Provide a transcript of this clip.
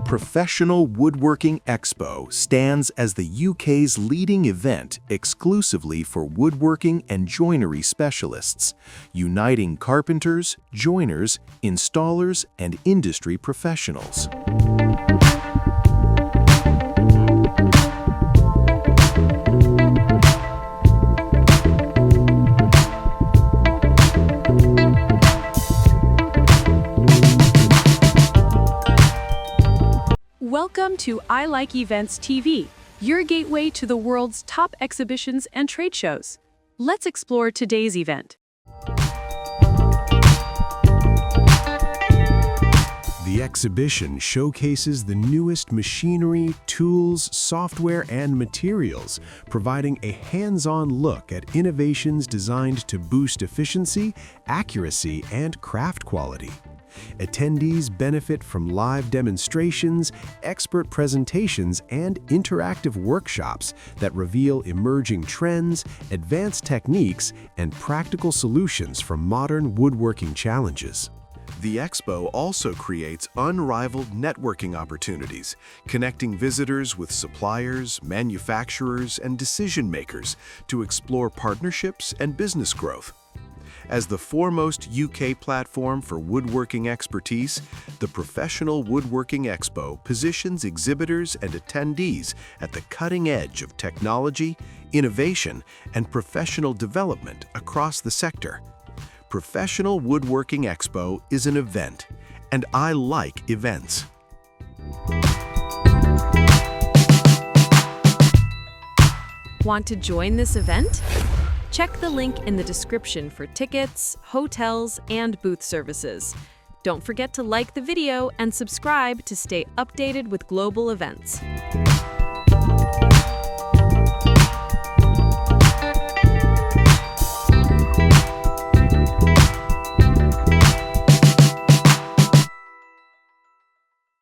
Professional Woodworking Expo stands as the UK's leading event exclusively for woodworking and joinery specialists, uniting carpenters, joiners, installers, and industry professionals. Welcome to ilikevents TV, your gateway to the world's top exhibitions and trade shows. Let's explore today's event. The exhibition showcases the newest machinery, tools, software, and materials, providing a hands-on look at innovations designed to boost efficiency, accuracy, and craft quality. Attendees benefit from live demonstrations, expert presentations, and interactive workshops that reveal emerging trends, advanced techniques, and practical solutions for modern woodworking challenges. The Expo also creates unrivaled networking opportunities, connecting visitors with suppliers, manufacturers, and decision-makers to explore partnerships and business growth. As the foremost UK platform for woodworking expertise, the Professional Woodworking Expo positions exhibitors and attendees at the cutting edge of technology, innovation, and professional development across the sector. Professional Woodworking Expo is an event, and I like events. Want to join this event? Check the link in the description for tickets, hotels, and booth services. Don't forget to like the video and subscribe to stay updated with global events.